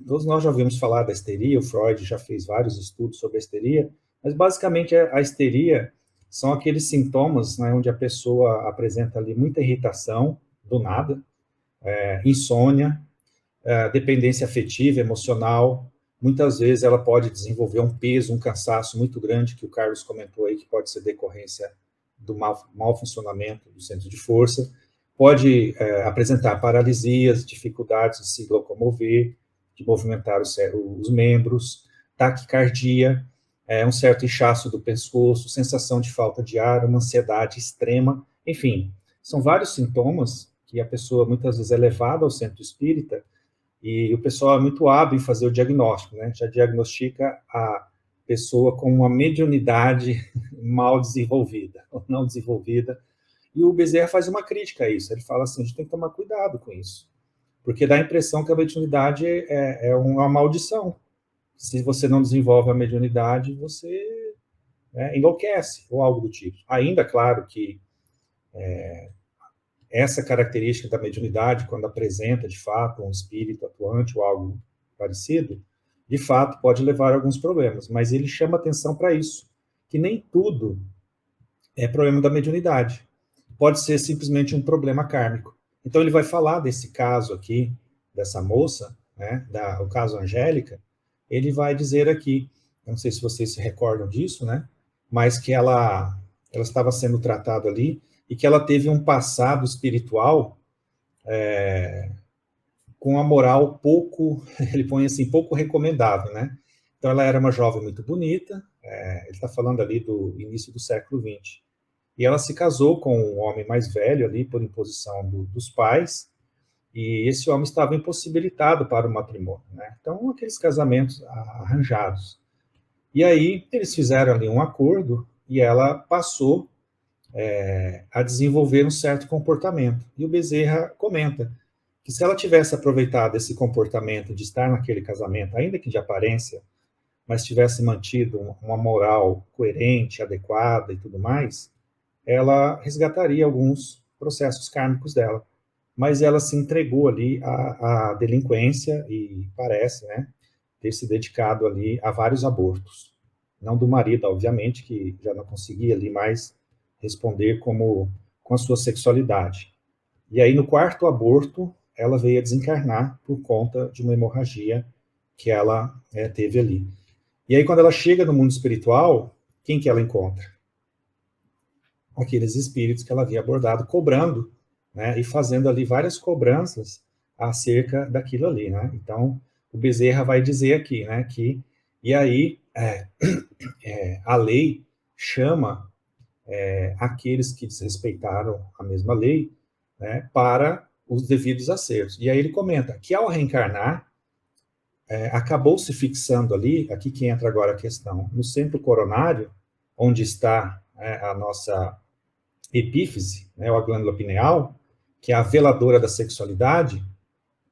Todos nós já ouvimos falar da histeria, o Freud já fez vários estudos sobre a histeria, mas basicamente a histeria são aqueles sintomas, né, onde a pessoa apresenta ali muita irritação, do nada, insônia, dependência afetiva, emocional. Muitas vezes ela pode desenvolver um peso, um cansaço muito grande, que o Carlos comentou aí, que pode ser decorrência do mau funcionamento do centro de força. Pode apresentar paralisias, dificuldades de se locomover, de movimentar os membros, taquicardia, um certo inchaço do pescoço, sensação de falta de ar, uma ansiedade extrema, enfim, são vários sintomas que a pessoa muitas vezes é levada ao centro espírita e o pessoal é muito hábil em fazer o diagnóstico, né? Já diagnostica a pessoa com uma mediunidade mal desenvolvida, ou não desenvolvida, e o Bezerra faz uma crítica a isso, ele fala assim, a gente tem que tomar cuidado com isso, porque dá a impressão que a mediunidade é uma maldição. Se você não desenvolve a mediunidade, você enlouquece, ou algo do tipo. Ainda, claro, que essa característica da mediunidade, quando apresenta, de fato, um espírito atuante ou algo parecido, de fato, pode levar a alguns problemas, mas ele chama atenção para isso, que nem tudo é problema da mediunidade. Pode ser simplesmente um problema kármico. Então, ele vai falar desse caso aqui, dessa moça, né, o caso Angélica, ele vai dizer aqui, eu não sei se vocês se recordam disso, né, mas que ela estava sendo tratada ali, e que ela teve um passado espiritual com a moral pouco, ele põe assim, pouco recomendável, né? Então, ela era uma jovem muito bonita, ele está falando ali do início do século XX, e ela se casou com um homem mais velho ali, por imposição dos pais, e esse homem estava impossibilitado para o matrimônio, né? Então, aqueles casamentos arranjados. E aí, eles fizeram ali um acordo, e ela passou a desenvolver um certo comportamento. E o Bezerra comenta que se ela tivesse aproveitado esse comportamento de estar naquele casamento, ainda que de aparência, mas tivesse mantido uma moral coerente, adequada e tudo mais, ela resgataria alguns processos kármicos dela. Mas ela se entregou ali à delinquência e parece, né, ter se dedicado ali a vários abortos. não do marido, obviamente, que já não conseguia ali mais responder com a sua sexualidade. E aí, no quarto aborto, ela veio a desencarnar por conta de uma hemorragia que ela teve ali. E aí, quando ela chega no mundo espiritual, quem que ela encontra? Aqueles espíritos que ela havia abordado, cobrando, né, e fazendo ali várias cobranças acerca daquilo ali, né? Então, o Bezerra vai dizer aqui, né, que, e aí, a lei chama aqueles que desrespeitaram a mesma lei, né, para os devidos acertos. E aí ele comenta que, ao reencarnar, acabou se fixando ali, aqui que entra agora a questão, no centro coronário, onde está a nossa epífise, né, a glândula pineal, que é a veladora da sexualidade,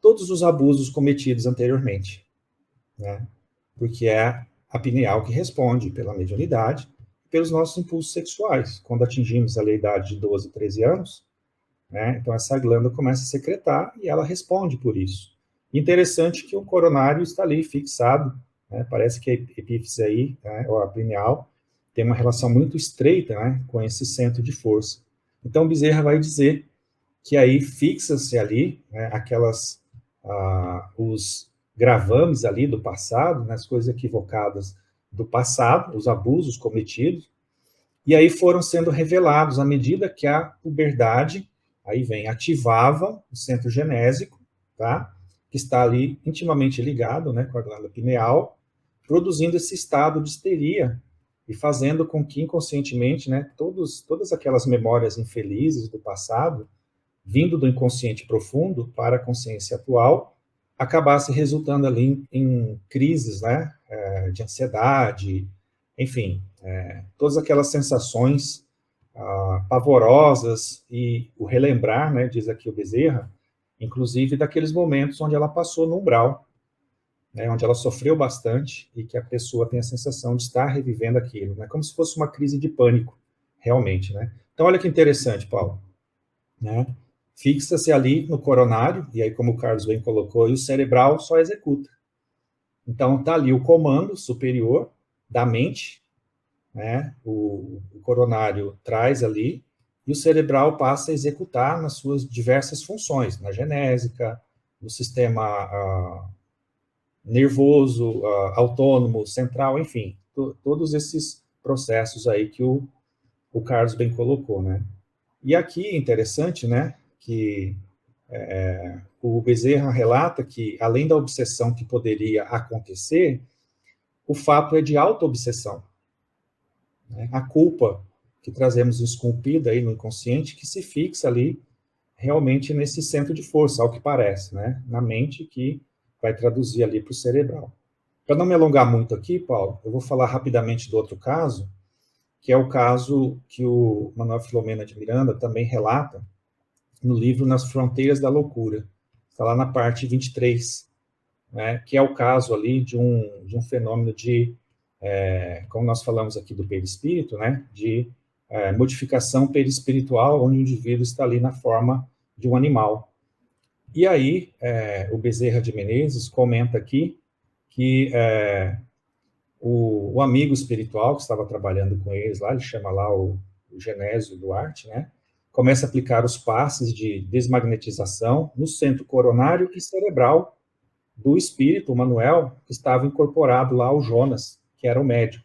todos os abusos cometidos anteriormente, né, porque é a pineal que responde pela mediunidade, pelos nossos impulsos sexuais. Quando atingimos ali a idade de 12, 13 anos, né, então essa glândula começa a secretar e ela responde por isso. Interessante que o coronário está ali fixado, né, parece que a epífise aí, né, ou a pineal, tem uma relação muito estreita, né, com esse centro de força. Então, Bezerra vai dizer que aí fixa-se ali, né, os gravames ali do passado, né, as coisas equivocadas do passado, os abusos cometidos, e aí foram sendo revelados à medida que a puberdade, aí vem, ativava o centro genésico, tá? Que está ali intimamente ligado, né, com a glândula pineal, produzindo esse estado de histeria e fazendo com que inconscientemente, né, todas aquelas memórias infelizes do passado, vindo do inconsciente profundo para a consciência atual, acabasse resultando ali em crises, né, de ansiedade, enfim, todas aquelas sensações pavorosas, e o relembrar, né, diz aqui o Bezerra, inclusive daqueles momentos onde ela passou no umbral, né, onde ela sofreu bastante e que a pessoa tem a sensação de estar revivendo aquilo, né, como se fosse uma crise de pânico, realmente, né. Então, olha que interessante, Paulo, né, fixa-se ali no coronário, e aí, como o Carlos bem colocou, e o cerebral só executa. Então, está ali o comando superior da mente, né, o coronário traz ali, e o cerebral passa a executar nas suas diversas funções, na genésica, no sistema nervoso, autônomo, central, enfim, todos esses processos aí que o Carlos bem colocou, né. E aqui é interessante, né, que o Bezerra relata que, além da obsessão que poderia acontecer, o fato é de auto-obsessão, né, a culpa que trazemos esculpida aí no inconsciente, que se fixa ali realmente nesse centro de força, ao que parece, né, na mente, que vai traduzir ali para o cerebral. Para não me alongar muito aqui, Paulo, eu vou falar rapidamente do outro caso, que é o caso que o Manuel Filomena de Miranda também relata no livro Nas Fronteiras da Loucura. Está lá na parte 23, né, que é o caso ali de um fenômeno de, como nós falamos aqui do perispírito, né, de modificação perispiritual, onde o indivíduo está ali na forma de um animal. E aí, o Bezerra de Menezes comenta aqui que o amigo espiritual que estava trabalhando com eles lá, ele chama lá o Genésio Duarte, né, começa a aplicar os passes de desmagnetização no centro coronário e cerebral do espírito, o Manuel, que estava incorporado lá ao Jonas, que era o médium,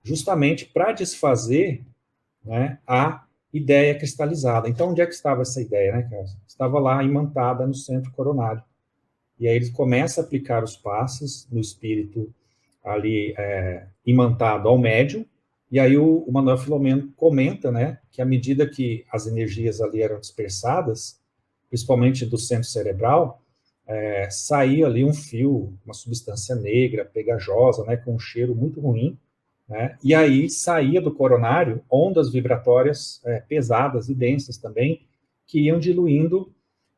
justamente para desfazer, né, a ideia cristalizada. Então, onde é que estava essa ideia, né, Carlos? Estava lá imantada no centro coronário. E aí ele começa a aplicar os passes no espírito ali imantado ao médium, e aí o Manuel Filomeno comenta, né, que à medida que as energias ali eram dispersadas, principalmente do centro cerebral, saía ali um fio, uma substância negra, pegajosa, né, com um cheiro muito ruim, né, e aí saía do coronário ondas vibratórias pesadas e densas também, que iam diluindo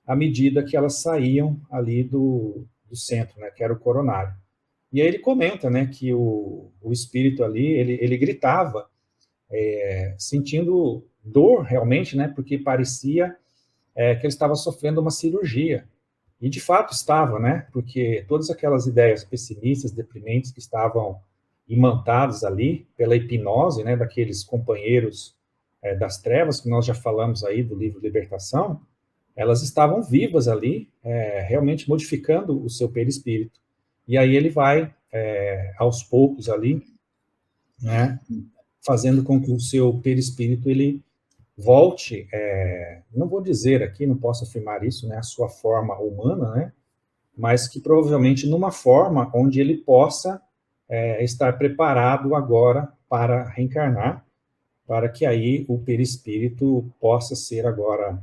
à medida que elas saíam ali do centro, né, que era o coronário. E aí ele comenta, né, que o espírito ali, ele gritava, sentindo dor realmente, né, porque parecia que ele estava sofrendo uma cirurgia. E de fato estava, né, porque todas aquelas ideias pessimistas, deprimentes que estavam imantados ali pela hipnose, né, daqueles companheiros das trevas, que nós já falamos aí do livro Libertação, elas estavam vivas ali, realmente modificando o seu perispírito. E aí ele vai, aos poucos ali, né, fazendo com que o seu perispírito ele volte, não vou dizer aqui, não posso afirmar isso, né, a sua forma humana, né, mas que provavelmente numa forma onde ele possa estar preparado agora para reencarnar, para que aí o perispírito possa ser agora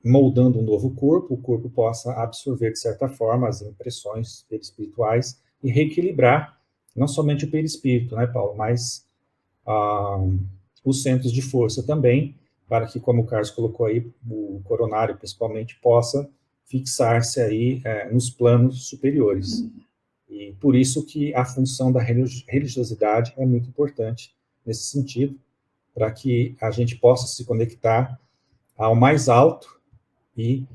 moldando um novo corpo, o corpo possa absorver de certa forma as impressões perispirituais e reequilibrar não somente o perispírito, né, Paulo, mas os centros de força também, para que, como o Carlos colocou aí, o coronário principalmente possa fixar-se aí nos planos superiores. E por isso que a função da religiosidade é muito importante nesse sentido, para que a gente possa se conectar ao mais alto e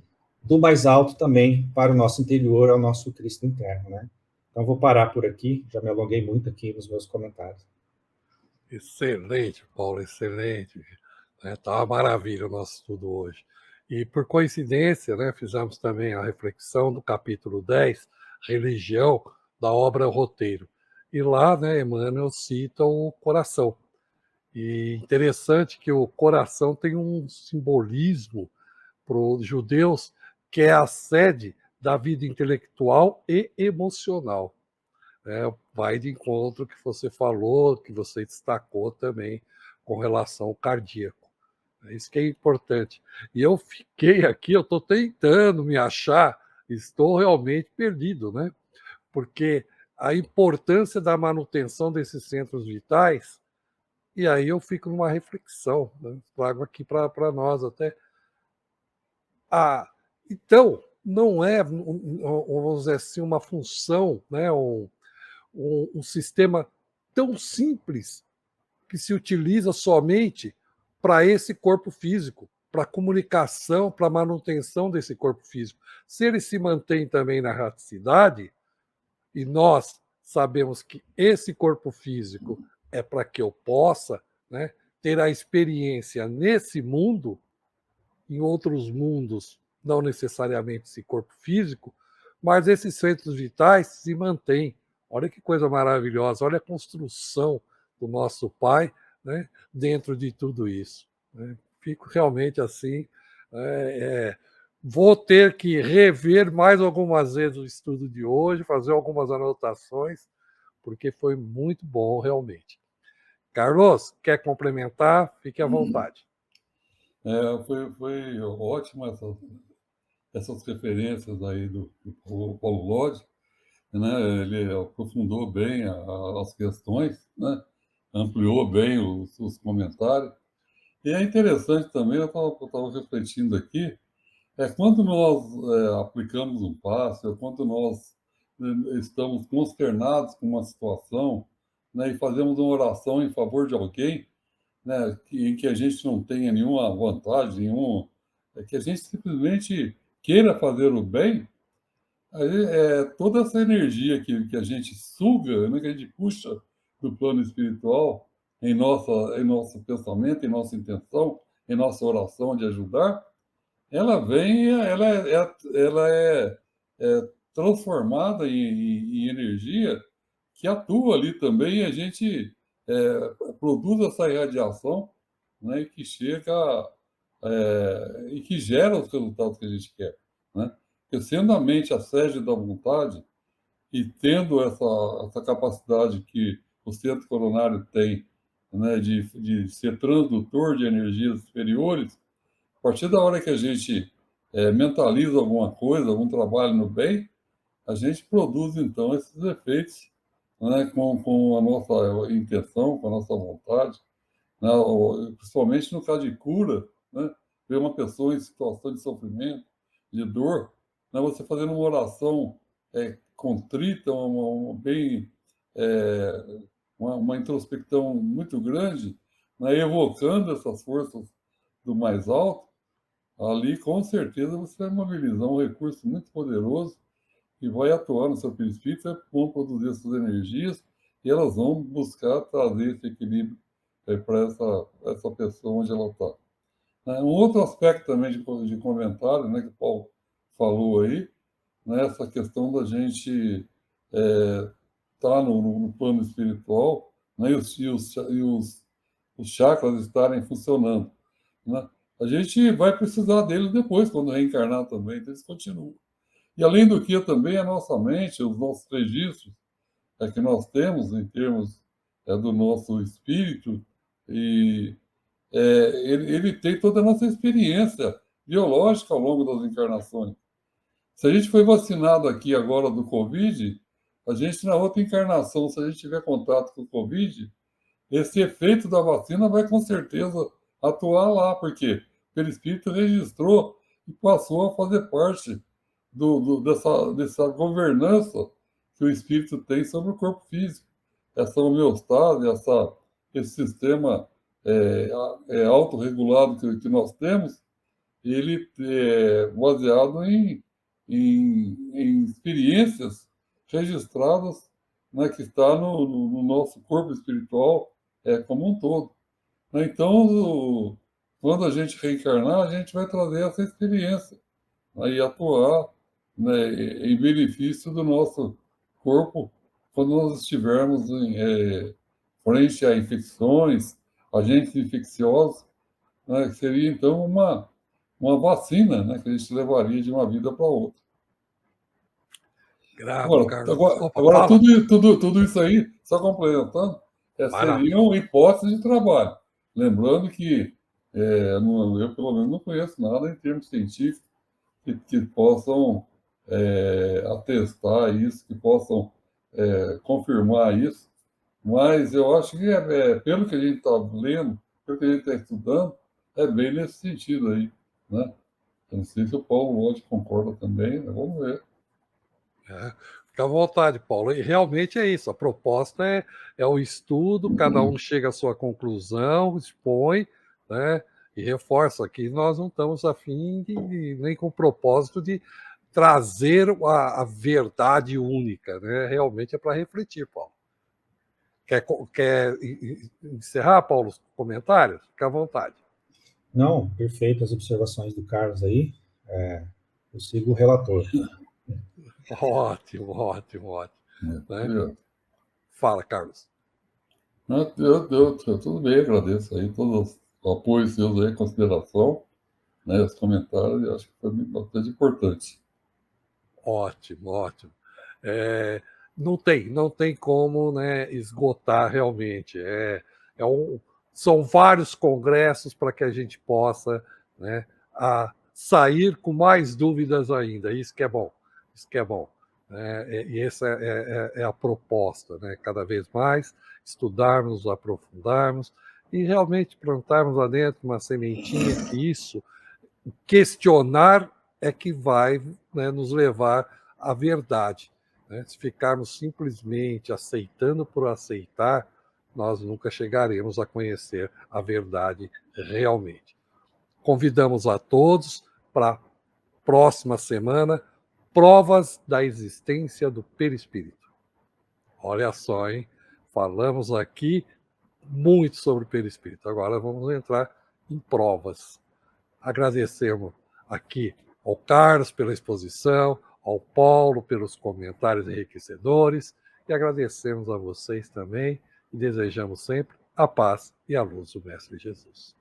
do mais alto também para o nosso interior, ao nosso Cristo interno, né? Então vou parar por aqui, já me alonguei muito aqui nos meus comentários. Excelente, Paulo, excelente. Tá uma maravilha o nosso estudo hoje. E por coincidência, né, fizemos também a reflexão do capítulo 10, Religião, da obra Roteiro. E lá, né, Emmanuel cita o coração. E interessante que o coração tem um simbolismo para os judeus que é a sede da vida intelectual e emocional. Vai de encontro que você falou, que você destacou também com relação ao cardíaco. É isso que é importante. E eu fiquei aqui, eu estou tentando me achar, estou realmente perdido, né? Porque a importância da manutenção desses centros vitais, e aí eu fico numa reflexão, né? Trago aqui para nós até. Então, não é, vamos dizer assim, uma função, né? Um sistema tão simples que se utiliza somente para esse corpo físico, para a comunicação, para a manutenção desse corpo físico. Se ele se mantém também na erraticidade, e nós sabemos que esse corpo físico é para que eu possa, né, ter a experiência nesse mundo, em outros mundos, não necessariamente esse corpo físico, mas esses centros vitais se mantêm. Olha que coisa maravilhosa, olha a construção do nosso Pai, né, dentro de tudo isso. Né? Fico realmente assim. Vou ter que rever mais algumas vezes o estudo de hoje, fazer algumas anotações, porque foi muito bom realmente. Carlos, quer complementar? Fique à vontade. Foi ótimo essas referências aí do Paulo Lodge, né? Ele aprofundou bem as questões, né? Ampliou bem os comentários. E é interessante também, eu estava refletindo aqui, quando nós aplicamos um passe, ou quando nós estamos consternados com uma situação, né, e fazemos uma oração em favor de alguém, né, em que a gente não tenha nenhuma vantagem, que a gente simplesmente queira fazer o bem, aí, toda essa energia que a gente suga, né, que a gente puxa do plano espiritual em nosso pensamento, em nossa intenção, em nossa oração de ajudar, ela vem, ela é transformada em energia que atua ali também e a gente produz essa irradiação, né, e que chega e que gera os resultados que a gente quer, né? Porque sendo a mente a sede da vontade e tendo essa capacidade que o centro coronário tem, né, de ser transdutor de energias superiores, a partir da hora que a gente mentaliza alguma coisa, algum trabalho no bem, a gente produz, então, esses efeitos, né, com a nossa intenção, com a nossa vontade, né, principalmente no caso de cura, né, ver uma pessoa em situação de sofrimento, de dor, né, você fazendo uma oração contrita, bem, é, uma introspecção muito grande, né, evocando essas forças do mais alto, ali com certeza você vai mobilizar um recurso muito poderoso que vai atuar no seu perispírito, vão produzir essas energias e elas vão buscar trazer esse equilíbrio para essa pessoa onde ela está. Um outro aspecto também de comentário, né, que o Paulo falou aí, né, essa questão da gente estar no plano espiritual, né, os chakras estarem funcionando, né? A gente vai precisar deles depois, quando reencarnar também, então eles continuam. E além do que também a nossa mente, os nossos registros que nós temos em termos do nosso espírito, e ele tem toda a nossa experiência biológica ao longo das encarnações. Se a gente foi vacinado aqui agora do Covid, a gente na outra encarnação, se a gente tiver contato com o Covid, esse efeito da vacina vai com certeza atuar lá, porque o perispírito registrou e passou a fazer parte dessa governança que o espírito tem sobre o corpo físico. Essa homeostase, esse sistema autorregulado que nós temos, ele é baseado em experiências registradas, né, que está no nosso corpo espiritual como um todo. Então, quando a gente reencarnar, a gente vai trazer essa experiência, né, e atuar, né, em benefício do nosso corpo quando nós estivermos frente a infecções, agentes infecciosos, né, que seria então uma vacina, né, que a gente levaria de uma vida para outra. Grave, Carlos. Agora tudo isso aí, só complementando, seriam hipóteses de trabalho. Lembrando que eu, pelo menos, não conheço nada em termos científicos que possam atestar isso, que possam confirmar isso, mas eu acho que, pelo que a gente está lendo, pelo que a gente está estudando, é bem nesse sentido aí, né? Eu não sei se o Paulo Lodge concorda também, né? Vamos ver. Fica à vontade, Paulo. E realmente é isso. A proposta é o estudo, cada um chega à sua conclusão, expõe, né? E reforça que nós não estamos a fim nem com o propósito de trazer a verdade única, né? Realmente é para refletir, Paulo. Quer encerrar, Paulo, os comentários? Fica à vontade. Não, perfeito as observações do Carlos aí. Eu sigo o relator. Ótimo, ótimo, ótimo. Né? Fala, Carlos. Tudo bem, agradeço aí todos os apoios seus aí, consideração, né, os comentários, eu acho que foi bastante importante. Ótimo, ótimo. Não tem como, né, esgotar realmente. São vários congressos para que a gente possa, né, sair com mais dúvidas ainda. Isso que é bom. Isso que é bom. E essa é a proposta, né? Cada vez mais estudarmos, aprofundarmos e realmente plantarmos lá dentro uma sementinha que isso, questionar é que vai, né, nos levar à verdade. Né? Se ficarmos simplesmente aceitando por aceitar, nós nunca chegaremos a conhecer a verdade realmente. Convidamos a todos para a próxima semana, provas da existência do perispírito. Olha só, hein? Falamos aqui muito sobre o perispírito. Agora vamos entrar em provas. Agradecemos aqui ao Carlos pela exposição, ao Paulo pelos comentários enriquecedores e agradecemos a vocês também e desejamos sempre a paz e a luz do Mestre Jesus.